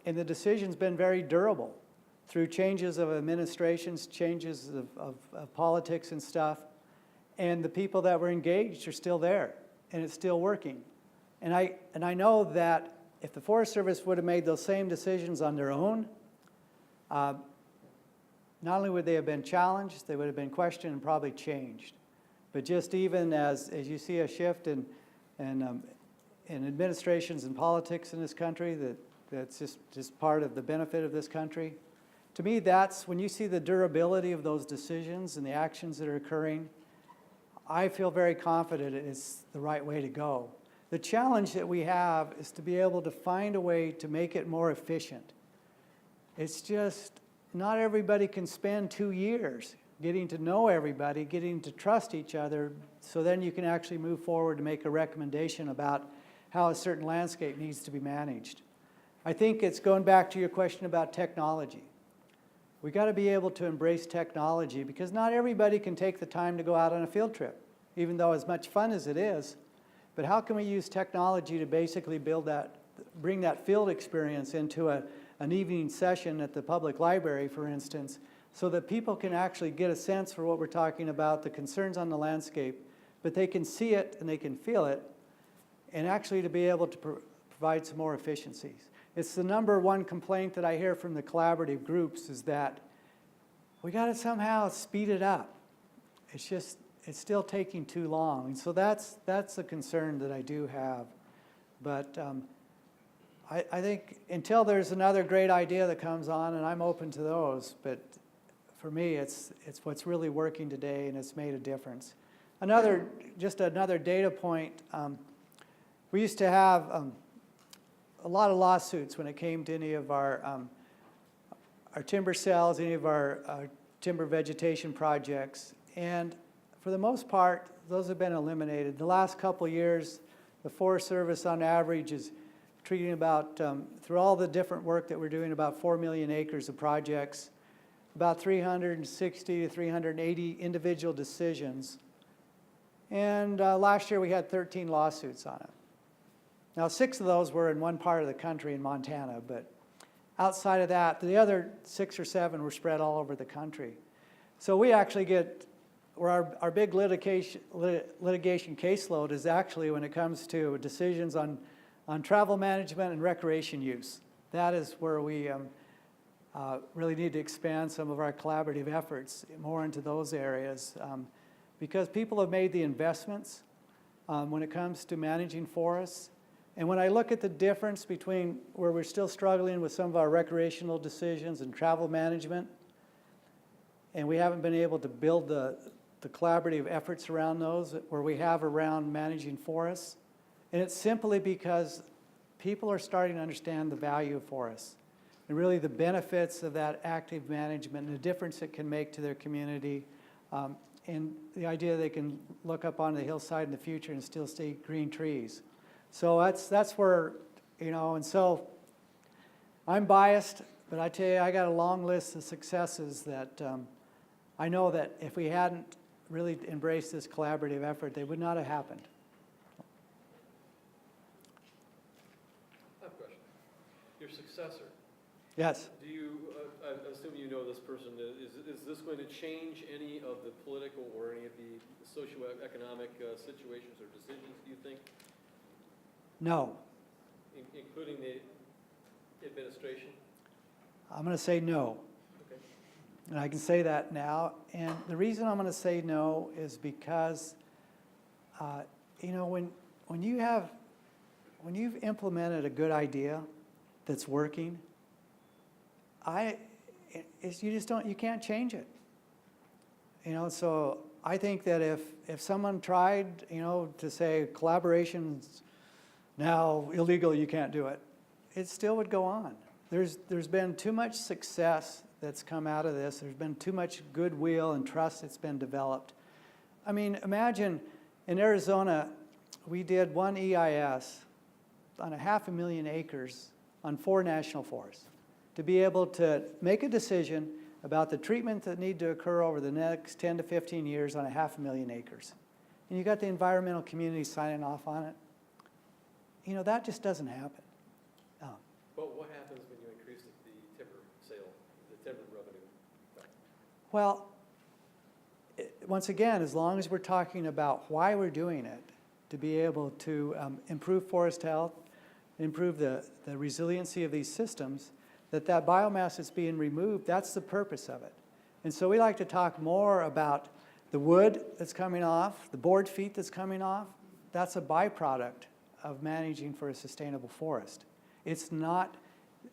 and the decision's been very durable through changes of administrations, changes of politics and stuff, and the people that were engaged are still there, and it's still working. And I know that if the Forest Service would have made those same decisions on their own, not only would they have been challenged, they would have been questioned and probably changed. But just even as you see a shift in administrations and politics in this country, that's just part of the benefit of this country. To me, that's when you see the durability of those decisions and the actions that are occurring, I feel very confident it's the right way to go. The challenge that we have is to be able to find a way to make it more efficient. It's just not everybody can spend 2 years getting to know everybody, getting to trust each other, so then you can actually move forward to make a recommendation about how a certain landscape needs to be managed. I think it's going back to your question about technology. We got to be able to embrace technology, because not everybody can take the time to go out on a field trip, even though as much fun as it is. But how can we use technology to basically bring that field experience into an evening session at the public library, for instance, so that people can actually get a sense for what we're talking about, the concerns on the landscape, but they can see it and they can feel it, and actually to be able to provide some more efficiencies. It's the number one complaint that I hear from the collaborative groups is that we got to somehow speed it up. It's still taking too long. And so that's a concern that I do have. But I think until there's another great idea that comes on, and I'm open to those, but for me, it's what's really working today, and it's made a difference. Just another data point, we used to have a lot of lawsuits when it came to any of our timber sales, any of our timber vegetation projects. And for the most part, those have been eliminated. The last couple of years, the Forest Service on average is treating about, through all the different work that we're doing, about 4 million acres of projects, about 360 to 380 individual decisions. And last year we had 13 lawsuits on it. Now, 6 of those were in one part of the country in Montana, but outside of that, the other 6 or 7 were spread all over the country. So we actually get, where our big litigation caseload is actually when it comes to decisions on travel management and recreation use. That is where we really need to expand some of our collaborative efforts more into those areas, because people have made the investments when it comes to managing forests. And when I look at the difference between where we're still struggling with some of our recreational decisions and travel management, and we haven't been able to build the collaborative efforts around those where we have around managing forests, and it's simply because people are starting to understand the value of forests and really the benefits of that active management and the difference it can make to their community, and the idea they can look up on the hillside in the future and still see green trees. So that's where, you know, and so I'm biased, but I tell you, I got a long list of successes that I know that if we hadn't really embraced this collaborative effort, they would not have happened. I have a question. Your successor, Yes. do you, I assume you know this person, is this going to change any of the political or any of the socioeconomic situations or decisions, do you think, No. including the administration? I'm going to say no. Okay. And I can say that now. And the reason I'm going to say no is because, you know, when you've implemented a good idea that's working, you can't change it. You know, so I think that if someone tried, you know, to say collaboration's now illegal, you can't do it, it still would go on. There's been too much success that's come out of this. There's been too much goodwill and trust that's been developed. I mean, imagine in Arizona, we did one EIS on 500,000 acres on 4 national forests to be able to make a decision about the treatment that need to occur over the next 10 to 15 years on 500,000 acres. And you got the environmental community signing off on it. You know, that just doesn't happen. But what happens when you increase the timber sale, the timber revenue? Well, once again, as long as we're talking about why we're doing it, to be able to improve forest health, improve the resiliency of these systems, that biomass that's being removed, that's the purpose of it. And so we like to talk more about the wood that's coming off, the board feet that's coming off. That's a byproduct of managing for a sustainable forest. It's not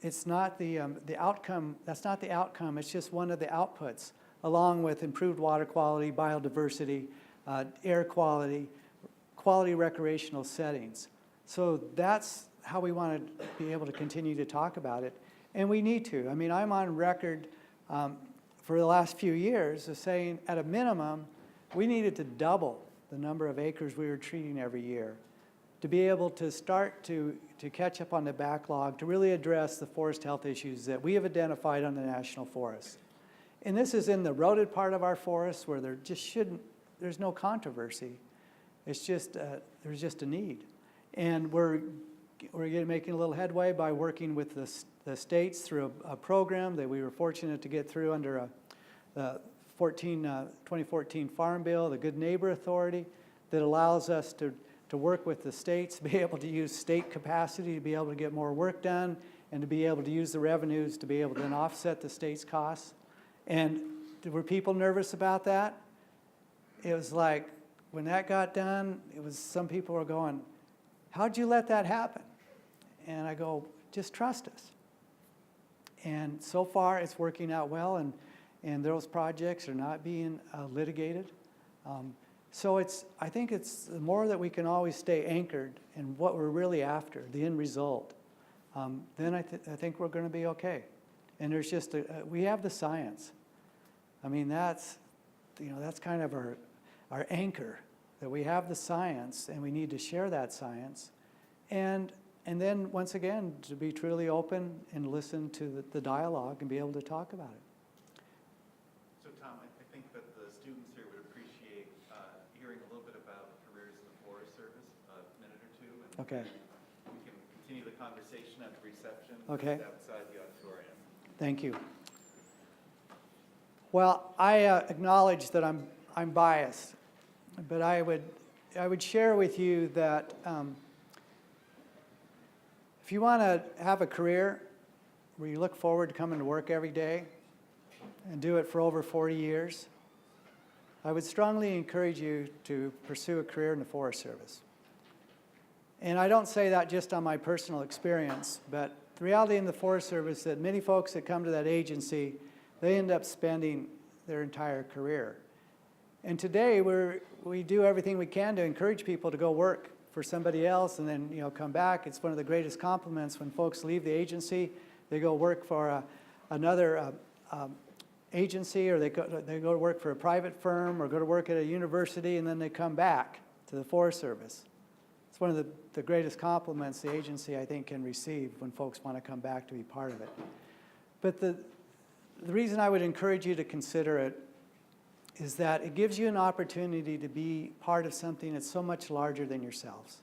the outcome. That's not the outcome. It's just one of the outputs, along with improved water quality, biodiversity, air quality, quality recreational settings. So that's how we want to be able to continue to talk about it, and we need to. I mean, I'm on record for the last few years of saying, at a minimum, we needed to double the number of acres we were treating every year to be able to start to catch up on the backlog, to really address the forest health issues that we have identified on the national forests. And this is in the eroded part of our forests where there's no controversy. It's just, there's just a need. And we're making a little headway by working with the states through a program that we were fortunate to get through under the 2014 Farm Bill, the Good Neighbor Authority, that allows us to work with the states, to be able to use state capacity to be able to get more work done, and to be able to use the revenues to be able to then offset the state's costs. And were people nervous about that? It was like, when that got done, some people were going, how'd you let that happen? And I go, just trust us. And so far, it's working out well, and those projects are not being litigated. So I think it's the more that we can always stay anchored in what we're really after, the end result, then I think we're going to be okay. And there's just we have the science. I mean, that's kind of our anchor, that we have the science and we need to share that science. And then once again, to be truly open and listen to the dialogue and be able to talk about it. So Tom, I think that the students here would appreciate hearing a little bit about careers in the Forest Service, a minute or two. And Okay. we conversation at the reception. Okay. Outside the auditorium. Thank you. Well, I acknowledge that I'm biased, but I would share with you that if you want to have a career where you look forward to coming to work every day and do it for over 40 years, I would strongly encourage you to pursue a career in the Forest Service. And I don't say that just on my personal experience, but the reality in the Forest Service is that many folks that come to that agency, they end up spending their entire career. And today we do everything we can to encourage people to go work for somebody else and then come back. It's one of the greatest compliments when folks leave the agency. They go work for another agency, or they go to work for a private firm or go to work at a university, and then they come back to the Forest Service. It's one of the greatest compliments the agency, I think, can receive when folks want to come back to be part of it. But the reason I would encourage you to consider it is that it gives you an opportunity to be part of something that's so much larger than yourselves,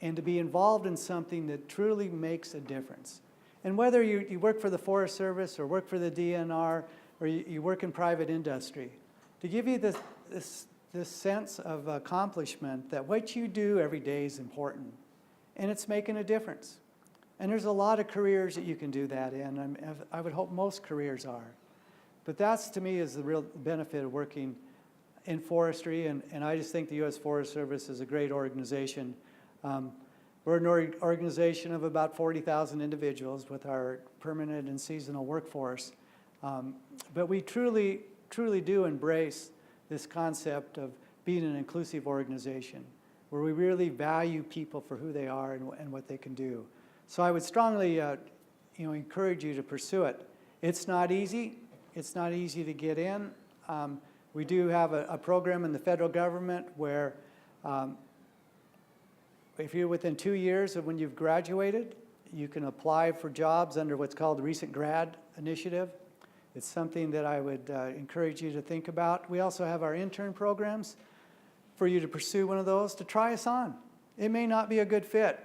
and to be involved in something that truly makes a difference. And whether you work for the Forest Service or work for the DNR or you work in private industry, to give you this sense of accomplishment that what you do every day is important, and it's making a difference. And there's a lot of careers that you can do that in. I would hope most careers are. But that's, to me, is the real benefit of working in forestry, and I just think the U.S. Forest Service is a great organization. We're an organization of about 40,000 individuals with our permanent and seasonal workforce. But we truly do embrace this concept of being an inclusive organization, where we really value people for who they are and what they can do. So I would strongly encourage you to pursue it. It's not easy. It's not easy to get in. We do have a program in the federal government where if you're within 2 years of when you've graduated, you can apply for jobs under what's called the Recent Grad Initiative. It's something that I would encourage you to think about. We also have our intern programs for you to pursue one of those, to try us on. It may not be a good fit.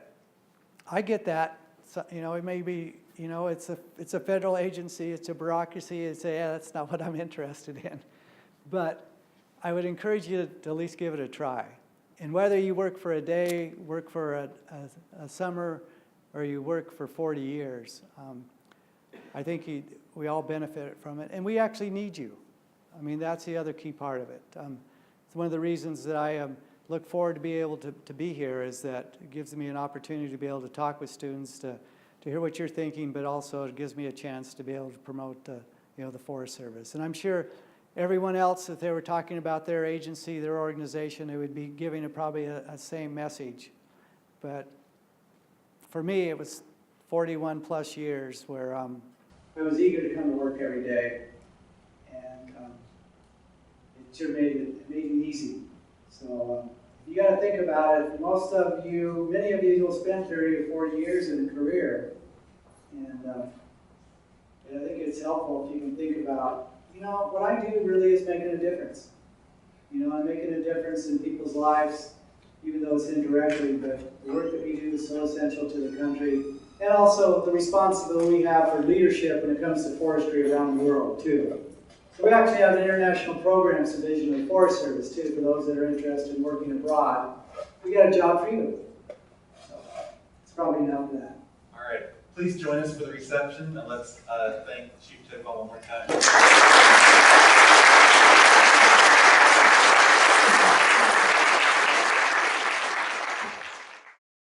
I get that. So, it may be, it's a federal agency, it's a bureaucracy, that's not what I'm interested in. But I would encourage you to at least give it a try. And whether you work for a day, work for a summer, or you work for 40 years, I think we all benefit from it. And we actually need you. I mean, that's the other key part of it. It's one of the reasons that I look forward to be able to be here, is that it gives me an opportunity to be able to talk with students, to hear what you're thinking, but also it gives me a chance to be able to promote the Forest Service. And I'm sure everyone else, if they were talking about their agency, their organization, they would be giving probably a same message. But for me, it was 41 plus years where I was eager to come to work every day, and it sure made it easy. So you got to think about it. Many of you will spend 30 or 40 years in a career, and I think it's helpful if you can think about, what I do really is making a difference. I'm making a difference in people's lives, even though it's indirectly, but the work that we do is so essential to the country, and also the responsibility we have for leadership when it comes to forestry around the world, too. So we actually have an international programs division of the Forest Service, too, for those that are interested in working abroad. We got a job for you. So it's probably enough of that. All right. Please join us for the reception, and let's thank Chief Tidwell one more time.